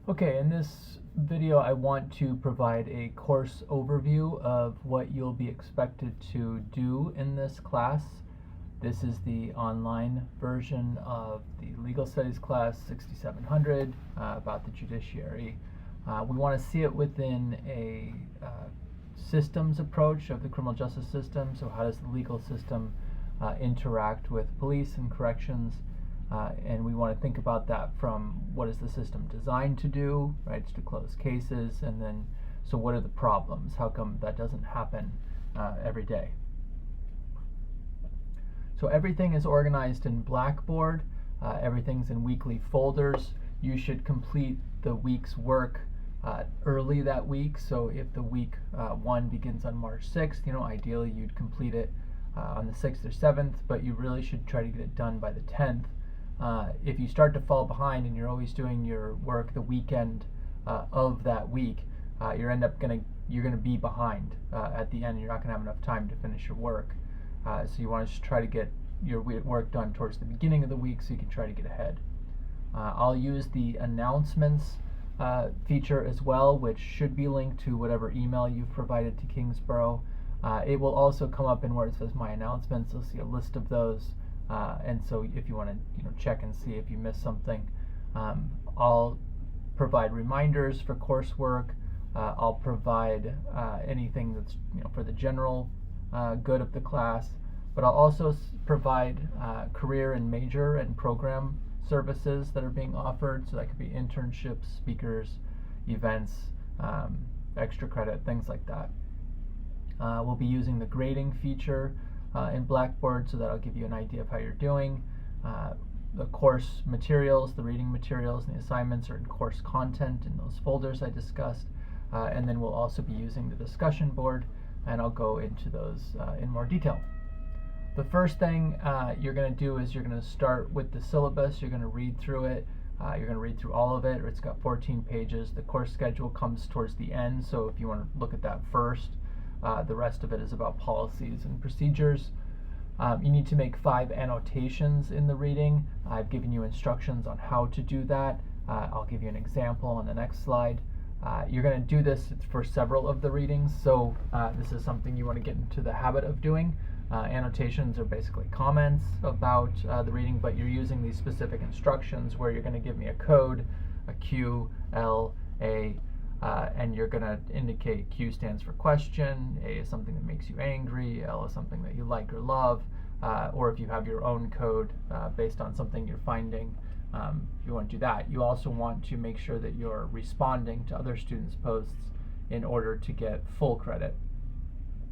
Okay, in this video I want to provide a course overview of what you'll be expected to do in this class. This is the online version of the Legal Studies class 6700 about the judiciary. We want to see it within a systems approach of the criminal justice system. So how does the legal system interact with police and corrections? And we want to think about that from what is the system designed to do, right? It's to close cases, and then so what are the problems? How come that doesn't happen every day? So everything is organized in Blackboard. Everything's in weekly folders. You should complete the week's work early that week. So if the week one begins on March 6th, ideally you'd complete it on the 6th or 7th, but you really should try to get it done by the 10th. If you start to fall behind and you're always doing your work the weekend of that week, you're gonna be behind at the end. You're not gonna have enough time to finish your work. So you want to just try to get your work done towards the beginning of the week so you can try to get ahead. I'll use the announcements feature as well, which should be linked to whatever email you've provided to Kingsborough. It will also come up in where it says My Announcements. You'll see a list of those. And so if you want to check and see if you missed something, I'll provide reminders for coursework. I'll provide anything that's for the general good of the class, but I'll also provide career and major and program services that are being offered. So that could be internships, speakers, events, extra credit, things like that. We'll be using the grading feature in Blackboard, so that'll give you an idea of how you're doing. The course materials, the reading materials, and the assignments are in course content in those folders I discussed. And then we'll also be using the discussion board, and I'll go into those in more detail. The first thing you're going to do is you're going to start with the syllabus. You're going to read through it. You're going to read through all of it. It's got 14 pages. The course schedule comes towards the end, so if you want to look at that first, the rest of it is about policies and procedures. You need to make 5 annotations in the reading. I've given you instructions on how to do that. I'll give you an example on the next slide. You're going to do this for several of the readings, so this is something you want to get into the habit of doing. Annotations are basically comments about the reading, but you're using these specific instructions where you're going to give me a code, a Q, L, A, and you're going to indicate Q stands for question, A is something that makes you angry, L is something that you like or love, or if you have your own code based on something you're finding, you want to do that. You also want to make sure that you're responding to other students' posts in order to get full credit.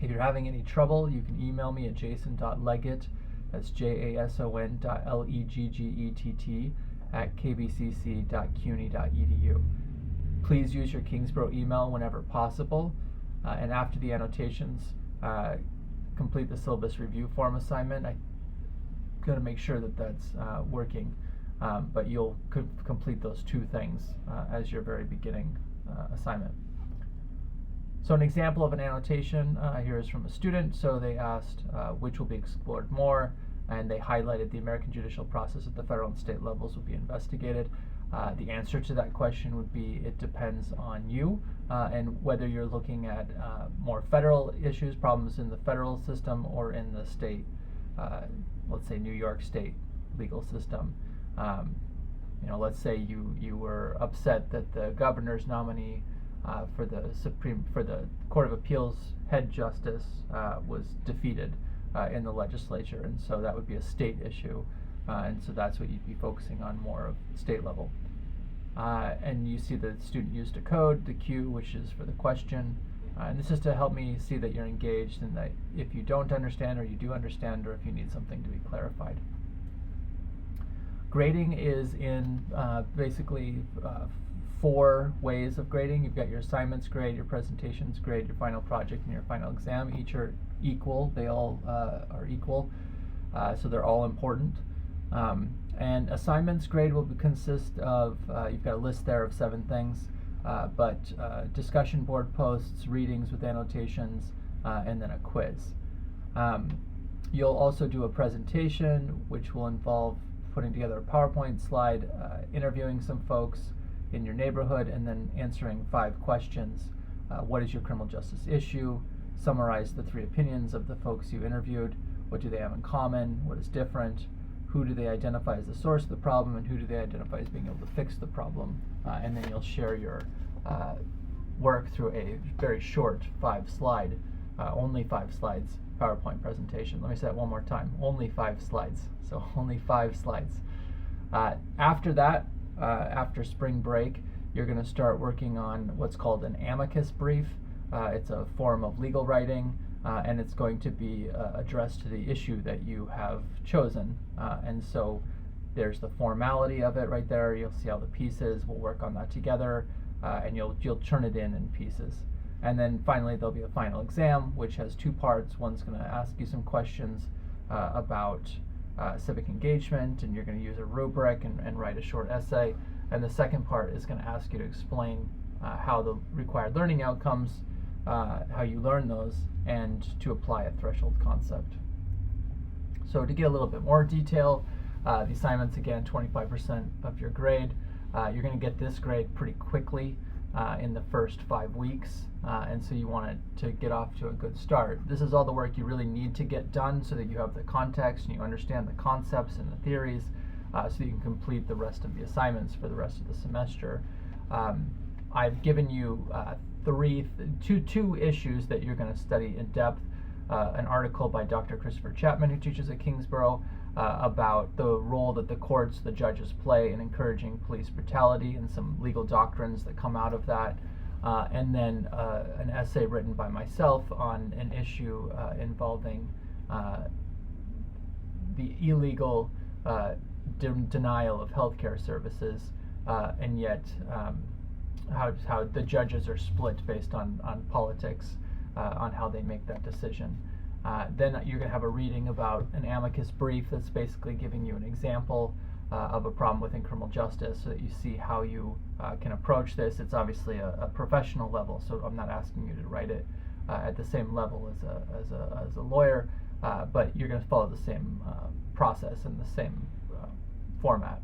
If you're having any trouble, you can email me at jason.leggett, that's jason.leggett @kbcc.cuny.edu. Please use your Kingsborough email whenever possible, and after the annotations, complete the syllabus review form assignment. I'm going to make sure that that's working, but you'll complete those 2 things as your very beginning assignment. So an example of an annotation here is from a student. So they asked which will be explored more, and they highlighted the American judicial process at the federal and state levels will be investigated. The answer to that question would be it depends on you and whether you're looking at more federal issues, problems in the federal system, or in the state, let's say New York State legal system. Let's say you were upset that the governor's nominee for the Court of Appeals head justice was defeated in the legislature, and so that would be a state issue. And so that's what you'd be focusing on more of state level. And you see the student used a code, the Q, which is for the question. And this is to help me see that you're engaged and that if you don't understand or you do understand, or if you need something to be clarified. Grading is in basically 4 ways of grading. You've got your assignments grade, your presentations grade, your final project, and your final exam. Each are equal. They all are equal, so they're all important. And assignments grade will consist of, you've got a list there of 7 things, but discussion board posts, readings with annotations, and then a quiz. You'll also do a presentation, which will involve putting together a PowerPoint slide, interviewing some folks, in your neighborhood, and then answering 5 questions. What is your criminal justice issue? Summarize the 3 opinions of the folks you interviewed. What do they have in common? What is different? Who do they identify as the source of the problem, and who do they identify as being able to fix the problem? And then you'll share your work through a very short 5-slide, only 5 slides PowerPoint presentation. Let me say that one more time. Only 5 slides. So only 5 slides. After that, after spring break, you're going to start working on what's called an amicus brief. It's a form of legal writing, and it's going to be addressed to the issue that you have chosen. And so there's the formality of it right there. You'll see all the pieces. We'll work on that together, and you'll turn it in pieces. And then finally, there'll be a final exam, which has 2 parts. One's going to ask you some questions about civic engagement, and you're going to use a rubric and write a short essay. And the second part is going to ask you to explain how the required learning outcomes, how you learn those, and to apply a threshold concept. So to get a little bit more detail, the assignments, again, 25% of your grade. You're going to get this grade pretty quickly in the first 5 weeks, and so you want it to get off to a good start. This is all the work you really need to get done so that you have the context and you understand the concepts and the theories, so you can complete the rest of the assignments for the rest of the semester. I've given you two issues that you're going to study in depth. An article by Dr. Christopher Chapman, who teaches at Kingsborough, about the role that the courts, the judges play in encouraging police brutality and some legal doctrines that come out of that. And then an essay written by myself on an issue involving the illegal denial of healthcare services, and yet how the judges are split based on politics, on how they make that decision. Then you're going to have a reading about an amicus brief that's basically giving you an example of a problem within criminal justice so that you see how you can approach this. It's obviously a professional level, so I'm not asking you to write it at the same level as a lawyer, but you're going to follow the same process and the same format.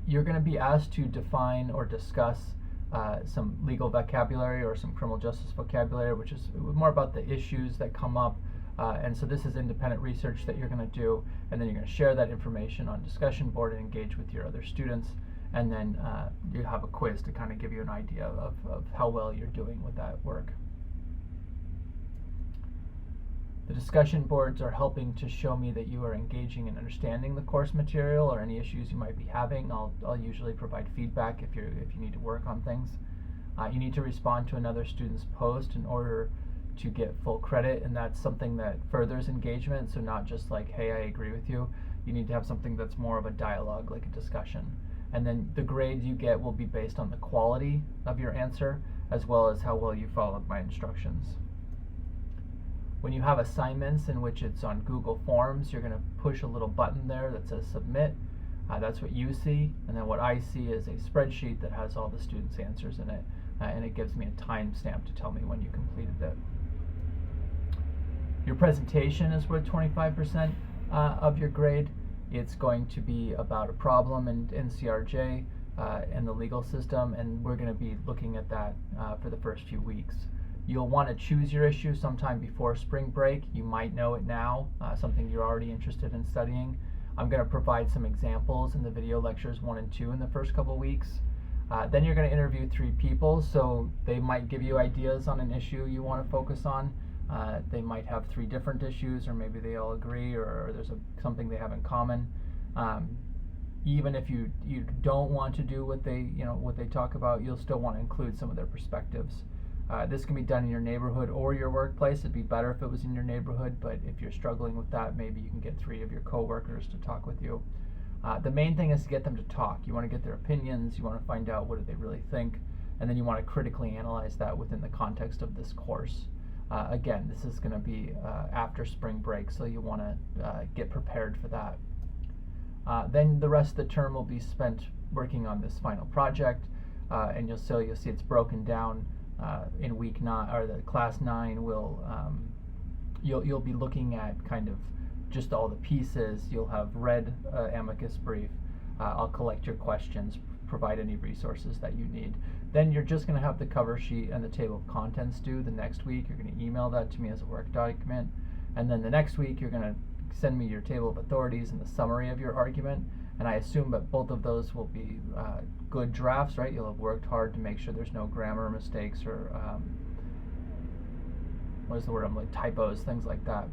You're going to be asked to define or discuss some legal vocabulary or some criminal justice vocabulary, which is more about the issues that come up. And so this is independent research that you're going to do, and then you're going to share that information on discussion board and engage with your other students. And then you have a quiz to kind of give you an idea of how well you're doing with that work. The discussion boards are helping to show me that you are engaging and understanding the course material or any issues you might be having. I'll usually provide feedback if you need to work on things. You need to respond to another student's post in order to get full credit, and that's something that furthers engagement, so not just like, hey, I agree with you. You need to have something that's more of a dialogue, like a discussion. And then the grade you get will be based on the quality of your answer, as well as how well you followed my instructions. When you have assignments in which it's on Google Forms, you're going to push a little button there that says submit. That's what you see, and then what I see is a spreadsheet that has all the students' answers in it, and it gives me a timestamp to tell me when you completed it. Your presentation is worth 25% of your grade. It's going to be about a problem in CRJ and the legal system, and we're going to be looking at that for the first few weeks. You'll want to choose your issue sometime before spring break. You might know it now, something you're already interested in studying. I'm going to provide some examples in the video lectures 1 and 2 in the first couple weeks. Then you're going to interview 3 people, so they might give you ideas on an issue you want to focus on. They might have 3 different issues, or maybe they all agree, or there's something they have in common. Even if you don't want to do what they talk about, you'll still want to include some of their perspectives. This can be done in your neighborhood or your workplace. It'd be better if it was in your neighborhood, but if you're struggling with that, maybe you can get 3 of your coworkers to talk with you. The main thing is to get them to talk. You want to get their opinions, you want to find out what do they really think, and then you want to critically analyze that within the context of this course. Again, this is going to be after spring break, so you want to get prepared for that. Then the rest of the term will be spent working on this final project, and you'll see it's broken down. In week 9 or the class 9 will you'll be looking at kind of just all the pieces. You'll have read amicus brief. I'll collect your questions provide any resources that you need. Then you're just going to have the cover sheet and the table of contents due the next week. You're going to email that to me as a work document. And then the next week, you're going to send me your table of authorities and the summary of your argument. And I assume that both of those will be good drafts, right? You'll have worked hard to make sure there's no grammar mistakes or what is the word? Like typos, things like that.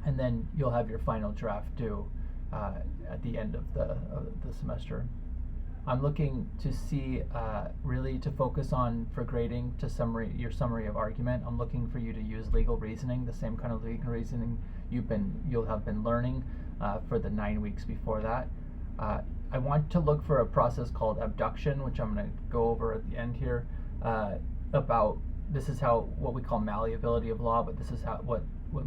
And then you'll have your final draft due at the end of the semester. I'm looking to see really to focus on for grading to your summary of argument. I'm looking for you to use legal reasoning, the same kind of legal reasoning you'll have been learning for the 9 weeks before that. I want to look for a process called abduction, which I'm going to go over at the end here. About this is what we call malleability of law, but this is what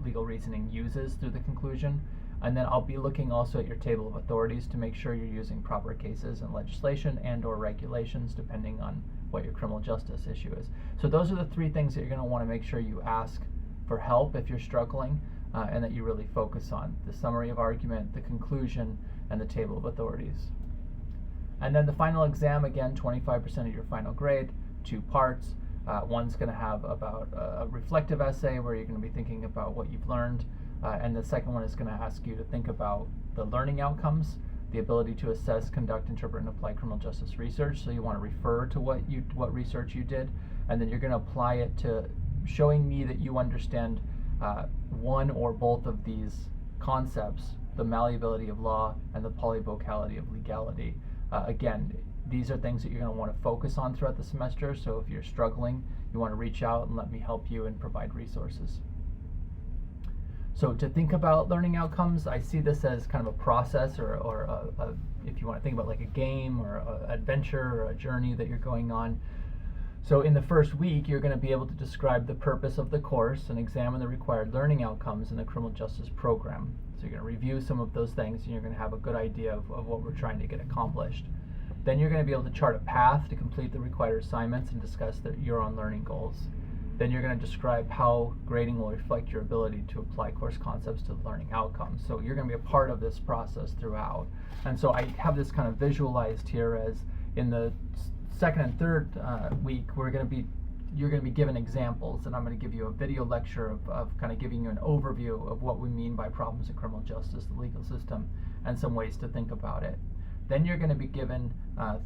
legal reasoning uses through the conclusion. And then I'll be looking also at your table of authorities to make sure you're using proper cases and legislation and or regulations depending on what your criminal justice issue is. So those are the 3 things that you're going to want to make sure you ask for help if you're struggling and that you really focus on: the summary of argument, the conclusion, and the table of authorities. And then the final exam, again, 25% of your final grade, 2 parts. One's going to have about a reflective essay where you're going to be thinking about what you've learned. And the second one is going to ask you to think about the learning outcomes, the ability to assess, conduct, interpret, and apply criminal justice research. So you want to refer to what research you did, and then you're going to apply it to showing me that you understand one or both of these concepts, the malleability of law and the polyvocality of legality. Again, these are things that you're going to want to focus on throughout the semester. So if you're struggling, you want to reach out and let me help you and provide resources. So to think about learning outcomes, I see this as kind of a process or if you want to think about like a game or an adventure or a journey that you're going on. So in the first week, you're going to be able to describe the purpose of the course and examine the required learning outcomes in the criminal justice program. So you're going to review some of those things and you're going to have a good idea of what we're trying to get accomplished. Then you're going to be able to chart a path to complete the required assignments and discuss your own learning goals. Then you're going to describe how grading will reflect your ability to apply course concepts to the learning outcomes. So you're going to be a part of this process throughout. And so I have this kind of visualized here as in the second and third week, you're going to be given examples, and I'm going to give you a video lecture of kind of giving you an overview of what we mean by problems in criminal justice, the legal system, and some ways to think about it. Then you're going to be given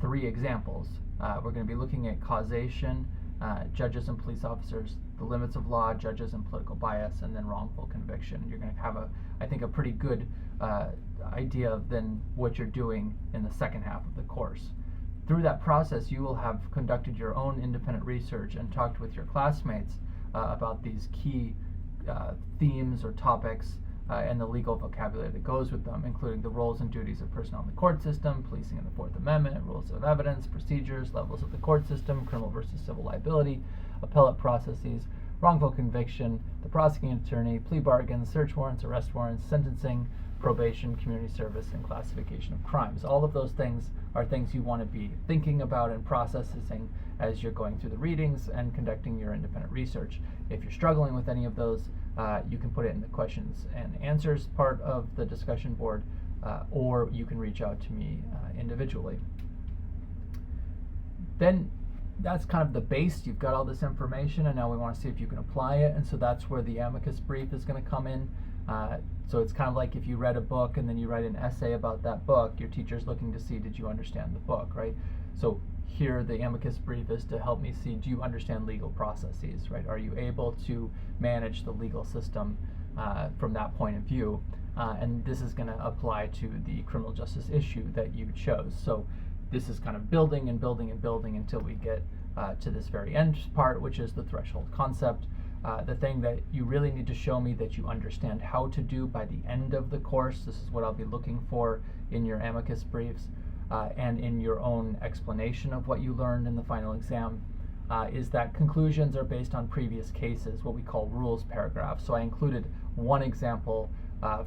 3 examples. We're going to be looking at causation, judges and police officers, the limits of law, judges and political bias, and then wrongful conviction. You're going to have I think a pretty good idea of then what you're doing in the second half of the course. Through that process, you will have conducted your own independent research and talked with your classmates about these key themes or topics and the legal vocabulary that goes with them, including the roles and duties of personnel in the court system, policing in the Fourth Amendment, rules of evidence, procedures, levels of the court system, criminal versus civil liability, appellate processes, wrongful conviction, the prosecuting attorney, plea bargains, search warrants, arrest warrants, sentencing, probation, community service, and classification of crimes. All of those things are things you want to be thinking about and processing as you're going through the readings and conducting your independent research. If you're struggling with any of those, you can put it in the questions and answers part of the discussion board, or you can reach out to me individually. Then that's kind of the base. You've got all this information, and now we want to see if you can apply it, and so that's where the amicus brief is going to come in. So it's kind of like if you read a book and then you write an essay about that book, your teacher's looking to see, did you understand the book, right? So here the amicus brief is to help me see, do you understand legal processes, right? Are you able to manage the legal system from that point of view? And this is going to apply to the criminal justice issue that you chose. So this is kind of building and building and building until we get to this very end part, which is the threshold concept. The thing that you really need to show me that you understand how to do by the end of the course, this is what I'll be looking for in your amicus briefs and in your own explanation of what you learned in the final exam, is that conclusions are based on previous cases, what we call rules paragraphs. So I included one example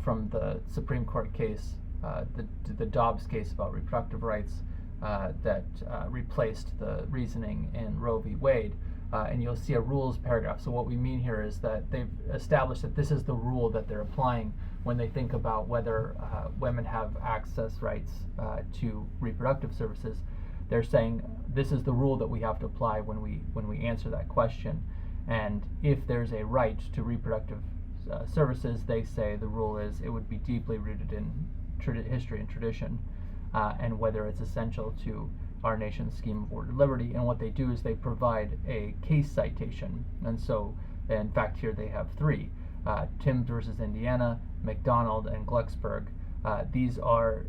from the Supreme Court case, the Dobbs case about reproductive rights that replaced the reasoning in Roe v. Wade. And you'll see a rules paragraph. So what we mean here is that they've established that this is the rule that they're applying when they think about whether women have access rights to reproductive services. they're saying this is the rule that we have to apply when we answer that question. And if there's a right to reproductive services, they say the rule is it would be deeply rooted in history and tradition, and whether it's essential to our nation's scheme of ordered liberty. And what they do is they provide a case citation. And so, in fact, here they have three: Timms versus Indiana, McDonald, and Glucksberg. These are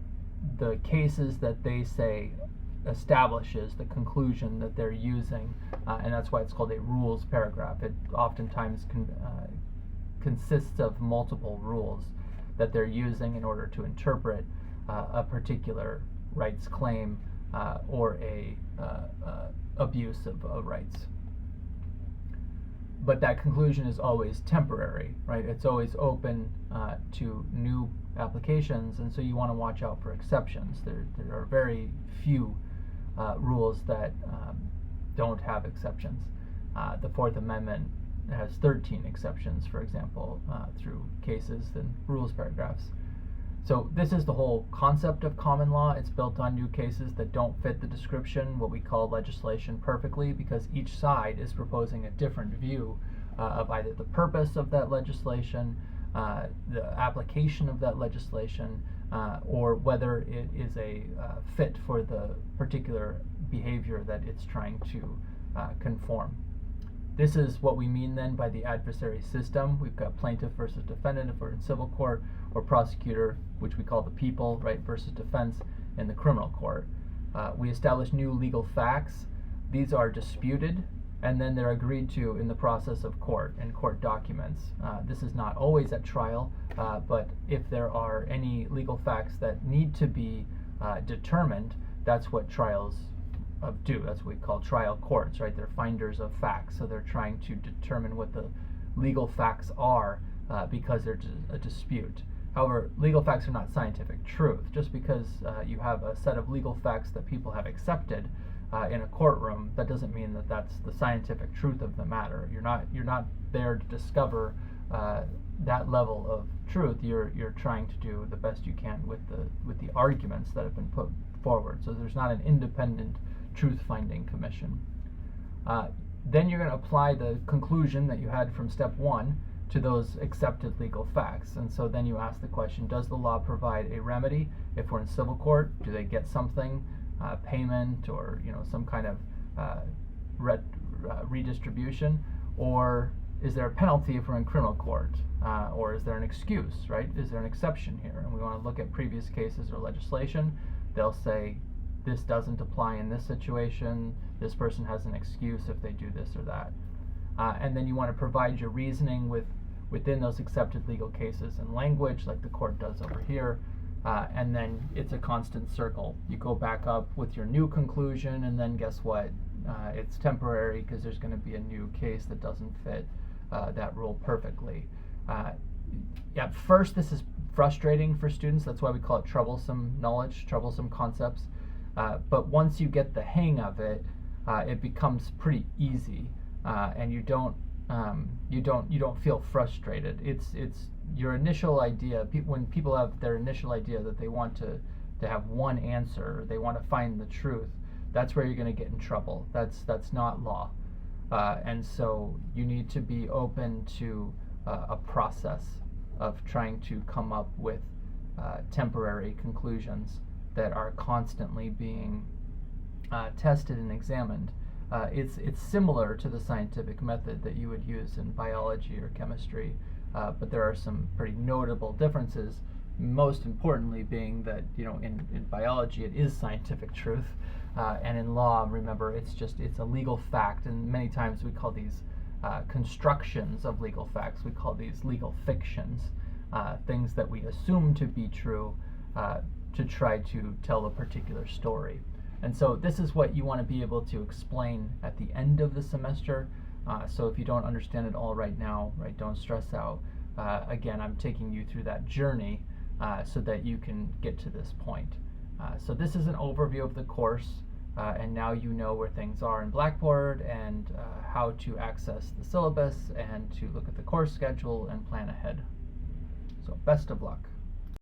the cases that they say establishes the conclusion that they're using, and that's why it's called a rules paragraph. It oftentimes consists of multiple rules that they're using in order to interpret a particular rights claim or a abuse of rights. But that conclusion is always temporary, right? It's always open to new applications, and so you want to watch out for exceptions. There are very few rules that don't have exceptions. The Fourth Amendment has 13 exceptions, for example, through cases and rules paragraphs. So this is the whole concept of common law. It's built on new cases that don't fit the description, what we call legislation, perfectly, because each side is proposing a different view of either the purpose of that legislation, the application of that legislation, or whether it is a fit for the particular behavior that it's trying to conform. This is what we mean then by the adversary system. We've got plaintiff versus defendant if we're in civil court, or prosecutor, which we call the people, right, versus defense in the criminal court. We establish new legal facts. These are disputed, and then they're agreed to in the process of court and court documents. This is not always at trial, but if there are any legal facts that need to be determined, that's what trials do. That's what we call trial courts, right? They're finders of facts, so they're trying to determine what the legal facts are because there's a dispute. However, legal facts are not scientific truth. Just because you have a set of legal facts that people have accepted in a courtroom, that doesn't mean that that's the scientific truth of the matter. You're not there to discover that level of truth. You're trying to do the best you can with the arguments that have been put forward. So there's not an independent truth-finding commission. Then you're going to apply the conclusion that you had from step one to those accepted legal facts. And so then you ask the question, does the law provide a remedy? If we're in civil court, do they get something, payment, or some kind of redistribution? Or is there a penalty if we're in criminal court? Or is there an excuse, right? Is there an exception here? And we want to look at previous cases or legislation. They'll say, this doesn't apply in this situation, this person has an excuse if they do this or that. And then you want to provide your reasoning within those accepted legal cases and language, like the court does over here, and then it's a constant circle. You go back up with your new conclusion, and then guess what? It's temporary because there's going to be a new case that doesn't fit that rule perfectly. At first, this is frustrating for students. That's why we call it troublesome knowledge, troublesome concepts. But once you get the hang of it, it becomes pretty easy, and you don't feel frustrated. It's your initial idea. When people have their initial idea that they want to have one answer, they want to find the truth, that's where you're going to get in trouble. That's not law, and so you need to be open to a process of trying to come up with temporary conclusions that are constantly being tested and examined. It's similar to the scientific method that you would use in biology or chemistry, but there are some pretty notable differences. Most importantly being that in biology it is scientific truth, and in law, remember, it's a legal fact, and many times we call these constructions of legal facts. We call these legal fictions, things that we assume to be true to try to tell a particular story. And so this is what you want to be able to explain at the end of the semester. So if you don't understand it all right now, right, don't stress out. Again, I'm taking you through that journey so that you can get to this point. So this is an overview of the course, and now you know where things are in Blackboard and how to access the syllabus and to look at the course schedule and plan ahead. So best of luck.